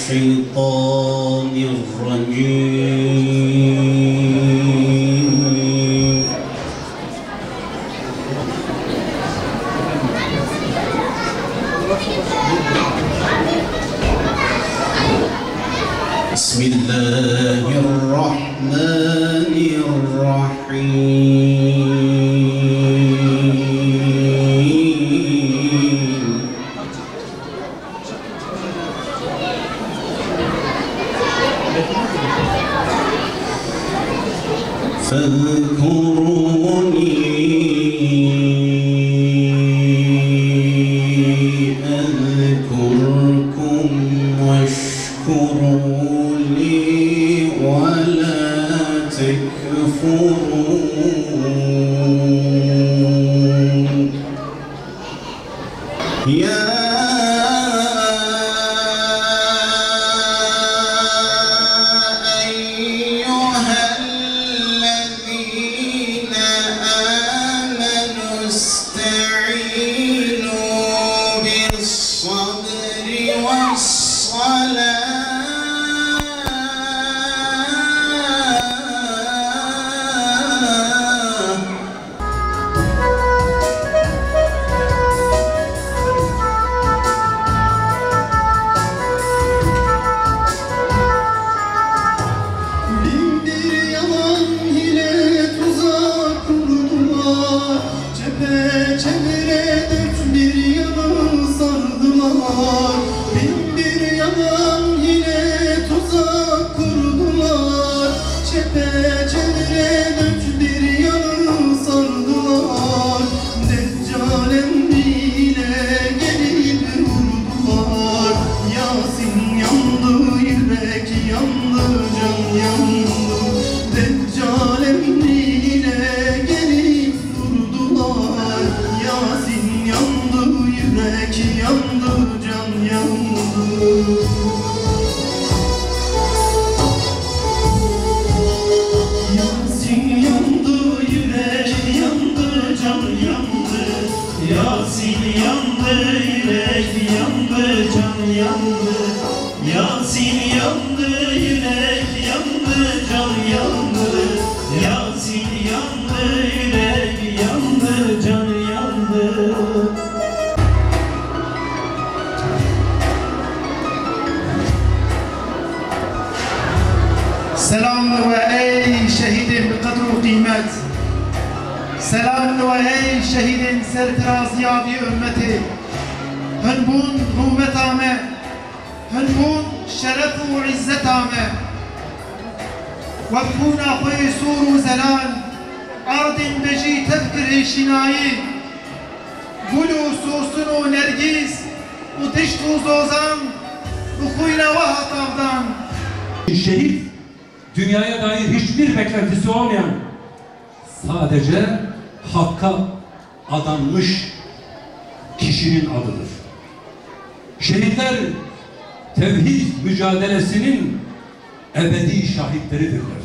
الشيطان الرجيم. بسم الله الرحمن الرحيم. فاذكروني أذكركم واشكروا لي ولا تكفرون. يا أيها الذين آمنوا استعينوا بالصبر والصلاة çevre dört bir yanı sardılar. Bin bir yalan yine tuzak kurdular. Çevre dört bir yanı sardılar. Deccal emriyle gelip vurdular. Yasin yandı, yürek yandı, can yandı. Deccal emriyle gelip vurdular. Yasin yandı, yürek yandı, can yandı. Yasin yandı, yürek yandı, can yandı. Yasin yandı, yürek yandı, can yandı. Yasin yandı, yürek yandı, can yandı. Yasin yandı, yürek yandı, can yandı. Selam ve ey şehidin kadru kıymet. Selam ve ey şehidin sertiraziyavi ümmeti. Hınbun huvmet ame, hınbun şerefu izzet ame. Vakfuna khoy suru zelal, ardin beji tefkir şinayi. Gulu susunu nergiz, utiştu zozan, ukuyla vahatavdan. Şehit, dünyaya dair hiçbir beklentisi olmayan, sadece hakka adanmış kişinin adıdır. Şehitler, tevhid mücadelesinin ebedi şahitleridirler.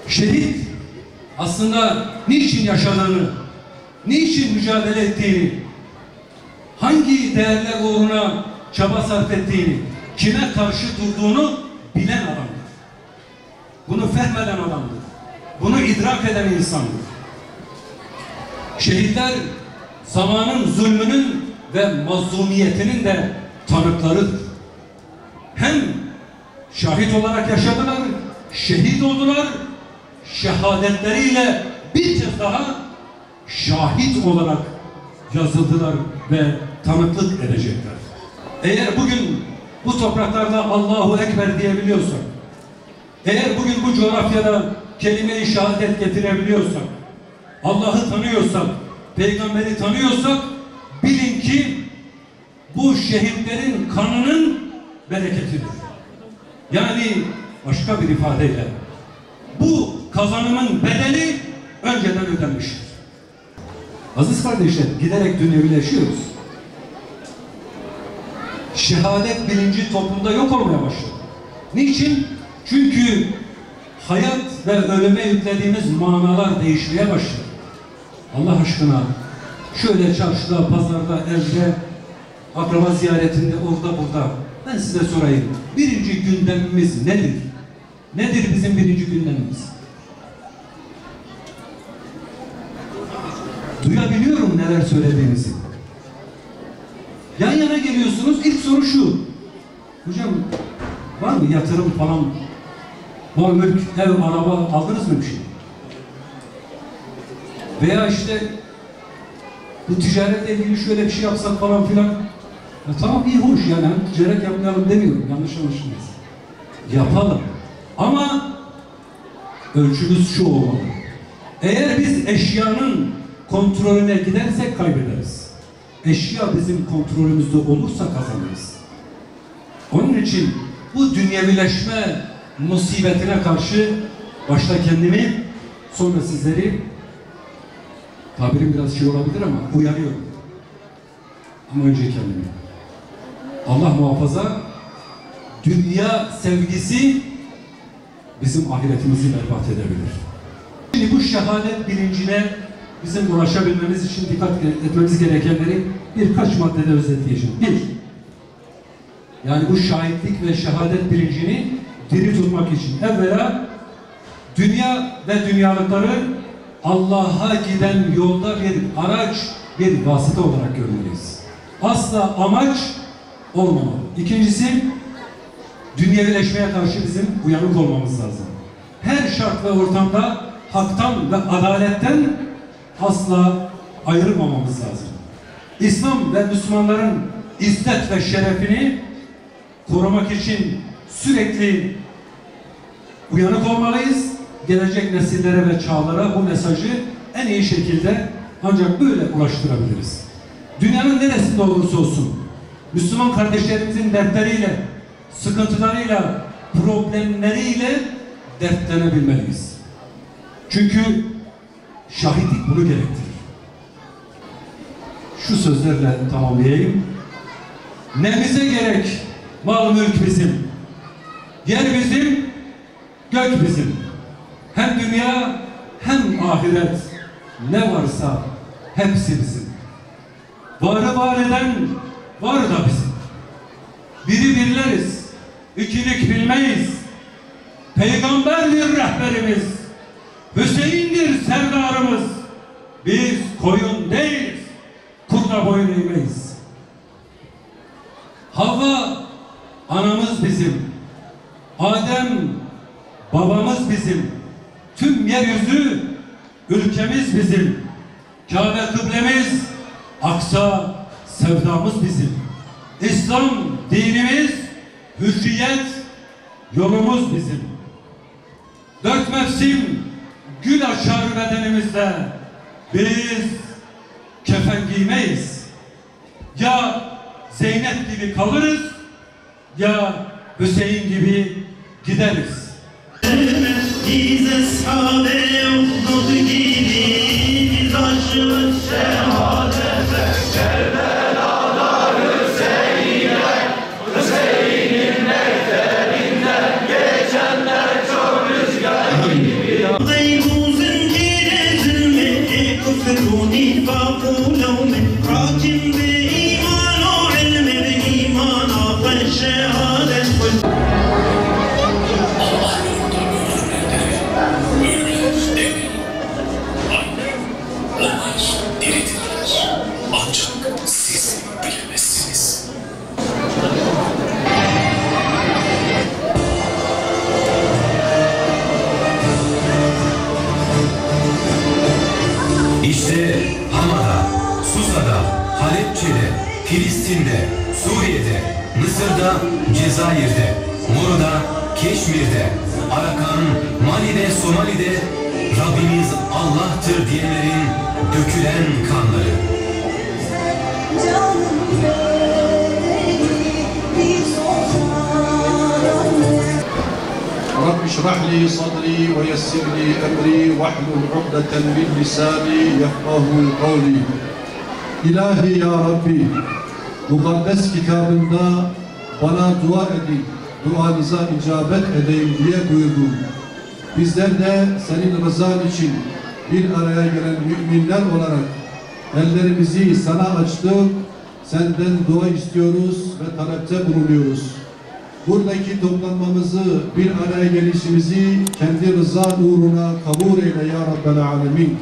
Şehit, aslında niçin yaşadığını, niçin mücadele ettiğini, hangi değerler uğruna çaba sarf ettiğini, kime karşı durduğunu bilen adamdır. Bunu fehmeden adamdır. Bunu idrak eden insandır. Şehitler zamanın zulmünün ve mazlumiyetinin de tanıklarıdır. Hem şahit olarak yaşadılar, şehit oldular, şehadetleriyle bir kez daha şahit olarak yazıldılar ve tanıklık edecekler. Eğer bugün bu topraklarda Allahu Ekber diyebiliyorsak, eğer bugün bu coğrafyada kelime-i şehadet getirebiliyorsak, Allah'ı tanıyorsak, peygamberi tanıyorsak, bilin ki bu şehitlerin kanının bereketidir. Yani başka bir ifadeyle bu kazanımın bedeli önceden ödenmiştir. Aziz kardeşler, giderek dünyevileşiyoruz. Şehadet bilinci toplumda yok olmaya başladı. Niçin? Çünkü hayat ve ölüme yüklediğimiz manalar değişmeye başladı. Allah aşkına şöyle çarşıda, pazarda, evde akraba ziyaretinde, orada burada. Ben size sorayım. Birinci gündemimiz nedir? Nedir bizim birinci gündemimiz? Duyabiliyorum neler söylediğinizi. Yan yana geliyorsunuz. İlk soru şu. Hocam var mı yatırım falan? Mal, mülk, ev, araba aldınız mı bir şey? Veya işte bu ticaretle ilgili şöyle bir şey yapsak falan filan. Ya tamam, iyi, hoş yani. Ticaret yapmayalım demiyorum. Yanlış anlaşılmaz. Yapalım. Ama ölçümüz şu olmalı. Eğer biz eşyanın kontrolüne gidersek kaybederiz. Eşya bizim kontrolümüzde olursa kazanırız. Onun için bu dünyevileşme musibetine karşı başta kendimi, sonra sizleri, tabirim biraz şey olabilir ama uyarıyorum. Ama önce kendimi. Allah muhafaza, dünya sevgisi bizim ahiretimizi berbat edebilir. Şimdi bu şehadet bilincine bizim ulaşabilmemiz için dikkat etmemiz gerekenleri birkaç maddede özetleyeceğim. Bir, yani bu şahitlik ve şehadet bilincini diri tutmak için evvela dünya ve dünyalıkları Allah'a giden yolda bir araç, bir vasıta olarak görmeliyiz. Asla amaç olmamalı. İkincisi, dünyevileşmeye karşı bizim uyanık olmamız lazım. Her şart ve ortamda haktan ve adaletten asla ayrılmamamız lazım. İslam ve Müslümanların izzet ve şerefini korumak için sürekli uyanık olmalıyız. Gelecek nesillere ve çağlara bu mesajı en iyi şekilde ancak böyle ulaştırabiliriz. Dünyanın neresinde olursa olsun Müslüman kardeşlerimizin dertleriyle, sıkıntılarıyla, problemleriyle dertlenebilmeliyiz. Çünkü şahitlik bunu gerektirir. Şu sözlerle tamamlayayım. Ne bize gerek, mal mülk bizim, yer bizim, gök bizim. Hem dünya hem ahiret ne varsa hepsi bizim. Varı var eden var da bizim. Biri birleriz, ikilik bilmeyiz. Peygamberdir rehberimiz, Hüseyin'dir serdarımız. Biz koyun değiliz, kurda boyun eğmeyiz. Havva anamız bizim, Adem babamız bizim, tüm yeryüzü ülkemiz bizim, Kabe kıblemiz, Aksa sevdamız bizim. İslam dinimiz, hürriyet yolumuz bizim. Dört mevsim gül açar bedenimizde, biz kefen giymeyiz. Ya Zeynep gibi kalırız, ya Hüseyin gibi gideriz. Biz eshabe Uhud gibi biz aşığız şehadete. Kerbela'da Hüseyin'e, Hüseyin'in mehterinden geçenler çok rüzgar gibi. Gaybu zincire zulme, küfrü nifakı levme, hakim bi iman o ilmi bi imana ve şehadet. Ancak siz bilemezsiniz. İşte Hama'da, Susa'da, Halepçe'de, Filistin'de, Suriye'de, Mısır'da, Cezayir'de, Muru'da, Keşmir'de, Arakan, Mali'de, Somali'de Rabbimiz Allah'tır diyenlerin dökülen kanları. رب اشرح لي صدري ويسر لي أمري واحلل عقدة من لساني يفقه قولي. İlahi ya Rabbi, mukaddes kitabında bana dua edin, duanıza icabet edeyim diye buyurdun. Bizler de senin rızan için bir araya gelen müminler olarak ellerimizi sana açtık, senden dua istiyoruz ve talepte bulunuyoruz. Buradaki toplanmamızı, bir araya gelişimizi kendi rıza uğruna kabul eyle ya Rabbel Alemin.